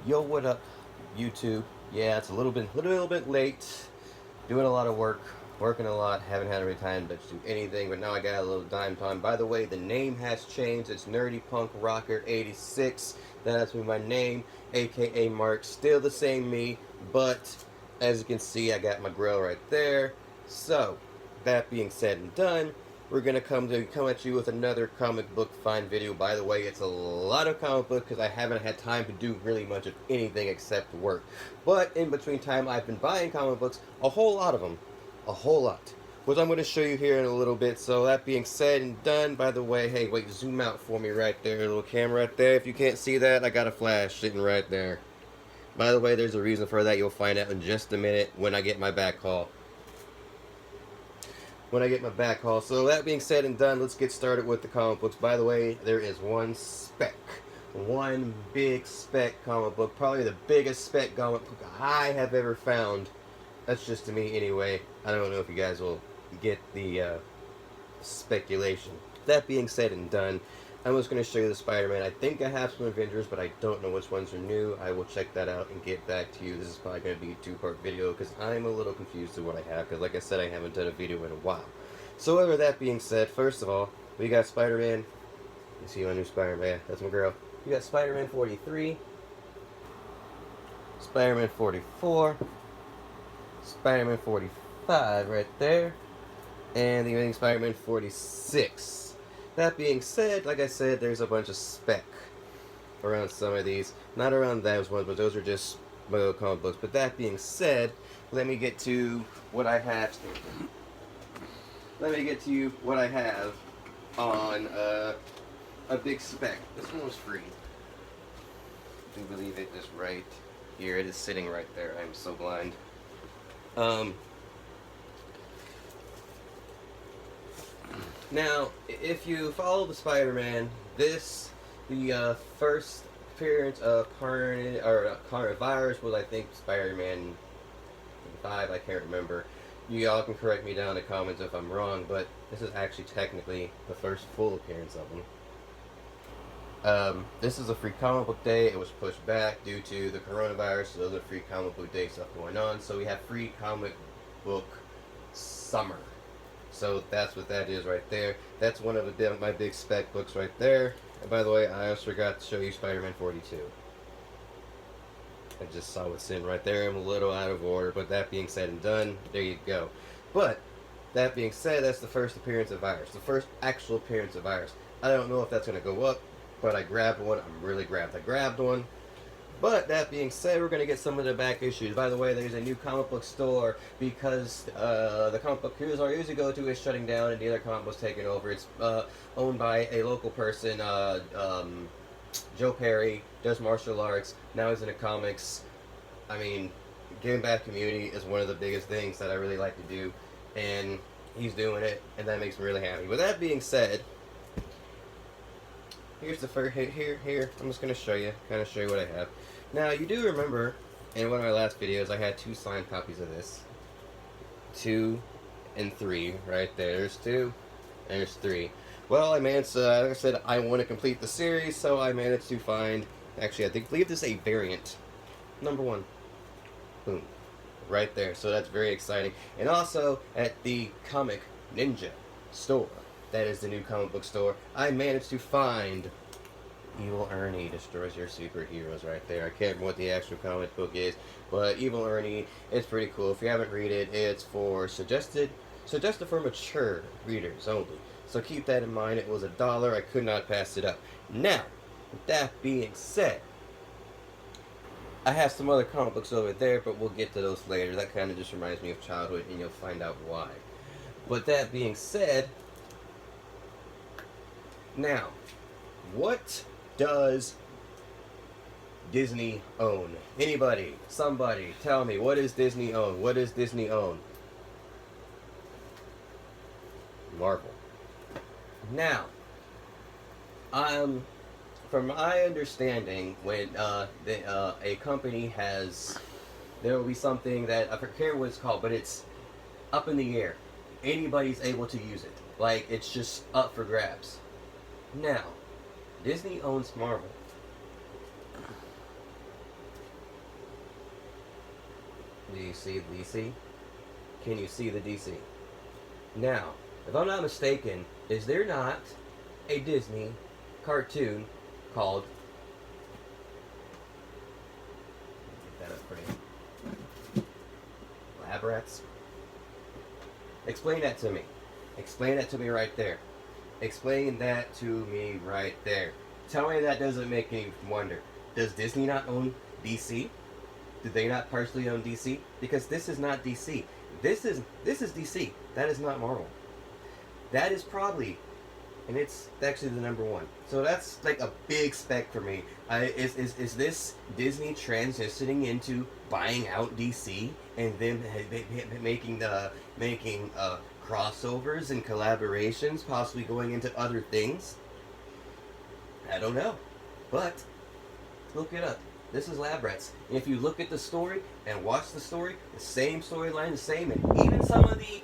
Yo, what up, YouTube? Yeah, it's a little bit late. Doing a lot of work, working a lot. Haven't had any time to do anything, but now I got a little dime time. By the way, the name has changed. It's Nerdy Punk Rocker 86. That's my name, aka Mark. Still the same me, but as you can see, I got my grill right there. So, that being said and done, we're gonna come at you with another comic book find video. By the way, it's a lot of comic book because I haven't had time to do really much of anything except work. But in between time, I've been buying comic books, a whole lot of them, a whole lot, which I'm going to show you here in a little bit. So that being said and done, by the way, hey, wait, zoom out for me right there, little camera right there. If you can't see that, I got a flash sitting right there. By the way, there's a reason for that. You'll find out in just a minute when I get my back haul. So that being said and done, let's get started with the comic books. By the way, there is one big spec comic book, probably the biggest spec comic book I have ever found. That's just to me anyway. I don't know if you guys will get the speculation. That being said and done, I'm just going to show you the Spider-Man. I think I have some Avengers, but I don't know which ones are new. I will check that out and get back to you. This is probably going to be a two-part video because I'm a little confused with what I have, because like I said, I haven't done a video in a while. So with that being said, first of all, we got Spider-Man. You see my new Spider-Man. That's my girl. We got Spider-Man 43, Spider-Man 44, Spider-Man 45 right there, and the Amazing Spider-Man 46. That being said, like I said, there's a bunch of spec around some of these. Not around those ones, but those are just my little comic books. But that being said, let me get to what I have. On a big spec. This one was free. I do believe it is right here. It is sitting right there. I'm so blind. Now, if you follow the Spider-Man, the first appearance of Coronavirus was, I think, Spider-Man 5. I can't remember. You all can correct me down in the comments if I'm wrong, but this is actually technically the first full appearance of him. This is a free comic book day. It was pushed back due to the coronavirus, so there's a free comic book day stuff going on. So we have free comic book summer. So that's what that is right there. That's one of my big spec books right there. And by the way, I also forgot to show you Spider-Man 42. I just saw what's in right there. I'm a little out of order, but that being said and done, there you go. But that being said, that's the first appearance of Virus. The first actual appearance of Virus. I don't know if that's going to go up, but I grabbed one. I grabbed one. But that being said, we're going to get some of the back issues. By the way, there's a new comic book store because the comic book heroes I usually go to is shutting down and the other comic book's taking over. It's owned by a local person, Joe Perry, does martial arts. Now he's into comics. I mean, giving back to community is one of the biggest things that I really like to do. And he's doing it, and that makes me really happy. With that being said, here's the first, here, I'm just going to kind of show you what I have. Now, you do remember, in one of my last videos, I had two signed copies of this. 2 and 3, right there. There's 2, there's 3. Well, I managed to, like I said, I want to complete the series, so I managed to find, actually, I believe this is a variant. Number 1. Boom. Right there, so that's very exciting. And also, at the Comic Ninja store, that is the new comic book store, I managed to find Evil Ernie Destroys Your Superheroes right there. I can't remember what the actual comic book is, but Evil Ernie is pretty cool. If you haven't read it, it's for suggested for mature readers only. So keep that in mind. It was $1. I could not pass it up. Now, with that being said, I have some other comic books over there, but we'll get to those later. That kind of just reminds me of childhood, and you'll find out why. But that being said, now, what does Disney own? Anybody? Somebody? Tell me, what does Disney own? What does Disney own? Marvel. Now, from my understanding, when a company has, there will be something that, I forget what it's called, but it's up in the air. Anybody's able to use it. Like, it's just up for grabs. Now, Disney owns Marvel. Do you see the DC? Can you see the DC? Now, if I'm not mistaken, is there not a Disney cartoon called... Get that up for you. Lab Rats? Explain that to me. Explain that to me right there. Explain that to me right there. Tell me that doesn't make any wonder. Does Disney not own DC? Do they not partially own DC? Because this is not DC. This is DC. That is not Marvel. That is probably, and it's actually the number one. So that's like a big spec for me. Is this Disney transitioning into buying out DC and then making crossovers and collaborations, possibly going into other things? I don't know, but look it up. This is Lab Rats. And if you look at the story and watch the story, the same storyline, the same, and even some of the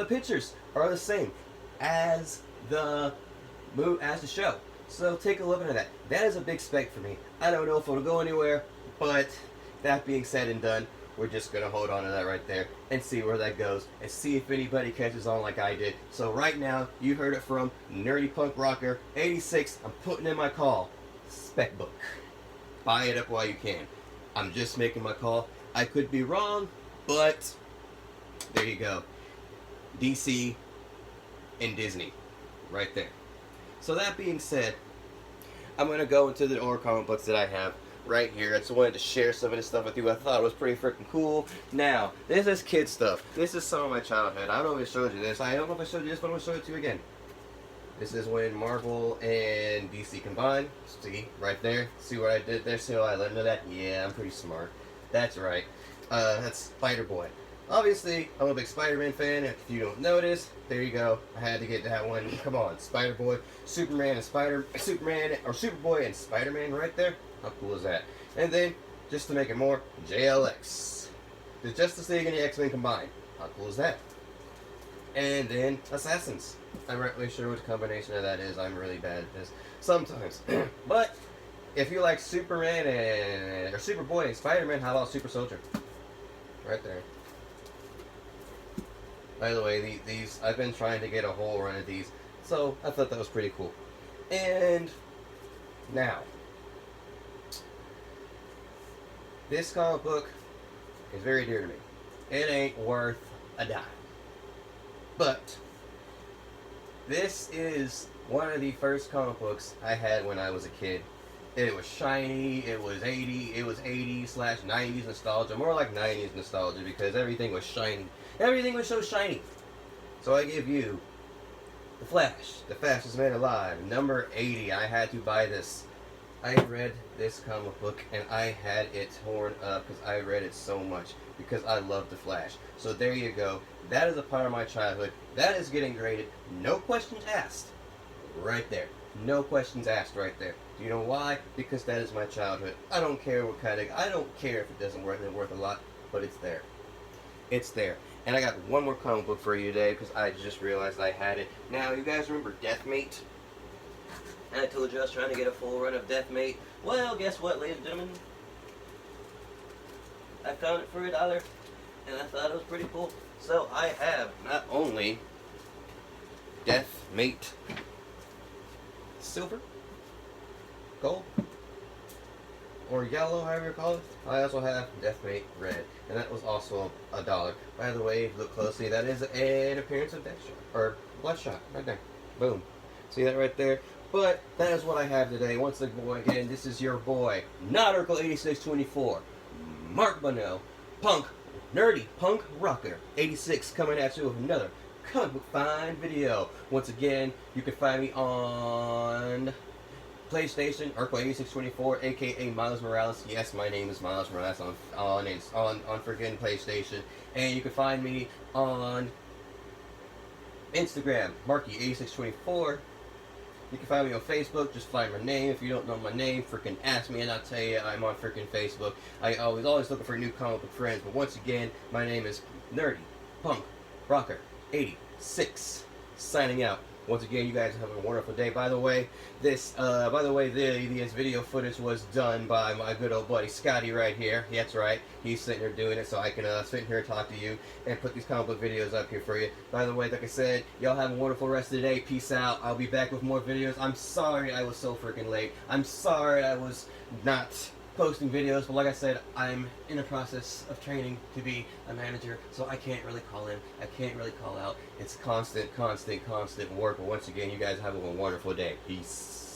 pictures are the same as the show. So take a look at that. That is a big spec for me. I don't know if it'll go anywhere, but that being said and done, we're just gonna hold on to that right there and see where that goes and see if anybody catches on like I did. So right now, you heard it from Nerdy Punk Rocker 86. I'm putting in my call. Spec book. Buy it up while you can. I'm just making my call. I could be wrong, but there you go. DC and Disney. Right there. So that being said, I'm going to go into the older comic books that I have right here. I just wanted to share some of this stuff with you. I thought it was pretty freaking cool. Now, this is kid stuff. This is some of my childhood. I don't know if I showed you this. I don't know if I showed you this, but I'm going to show it to you again. This is when Marvel and DC combined. See, right there. See what I did there? See how I led into that? Yeah, I'm pretty smart. That's right. That's Spider-Boy. Obviously, I'm a big Spider-Man fan. If you don't notice, there you go. I had to get that one. Come on, Spider-Boy, Superboy and Spider-Man right there. How cool is that? And then, just to make it more, JLX. The Justice League and the X-Men combined. How cool is that? And then Assassins. I'm not really sure what combination of that is. I'm really bad at this sometimes. But if you like Superman or Superboy and Spider-Man, how about Super Soldier? Right there. By the way, these I've been trying to get a whole run of these, so I thought that was pretty cool. And now, this comic book is very dear to me. It ain't worth a dime. But this is one of the first comic books I had when I was a kid. It was shiny, it was 80s/90s nostalgia, more like 90s nostalgia because everything was shiny. Everything was so shiny. So I give you The Flash, the fastest man alive, number 80. I had to buy this. I read this comic book and I had it torn up because I read it so much because I love The Flash. So there you go. That is a part of my childhood. That is getting graded. No questions asked. Right there. No questions asked right there. Do you know why? Because that is my childhood. I don't care what kind of... I don't care if it doesn't worth a lot, but it's there. It's there. And I got one more comic book for you today because I just realized I had it. Now, you guys remember Deathmate? I told you I was trying to get a full run of Deathmate. Well, guess what, ladies and gentlemen? I found it for $1, and I thought it was pretty cool. So I have not only Deathmate Silver, Gold, or Yellow, however you call it. I also have Deathmate Red, and that was also $1. By the way, if you look closely, that is an appearance of Deathshot, or Bloodshot, right there. Boom. See that right there? But that is what I have today. Once again, this is your boy, Nautical 8624, Mark Bono, Nerdy Punk Rocker 86, coming at you with another comic book fine video. Once again, you can find me on PlayStation, Urkel 8624, aka Miles Morales. Yes, my name is Miles Morales on freaking PlayStation. And you can find me on Instagram, Marky8624. You can find me on Facebook, just find my name. If you don't know my name, freaking ask me and I'll tell you I'm on freaking Facebook. I always looking for new comic book friends, but once again, my name is Nerdy Punk Rocker 86, signing out. Once again, you guys have a wonderful day. By the way, this video footage was done by my good old buddy Scotty right here. That's right, he's sitting here doing it so I can sit here and talk to you and put these comic book videos up here for you. By the way, like I said, y'all have a wonderful rest of the day. Peace out. I'll be back with more videos. I'm sorry I was so freaking late. I'm sorry I was not posting videos, but like I said, I'm in the process of training to be a manager, so I can't really call in, I can't really call out. It's constant work, but once again, you guys have a wonderful day. Peace.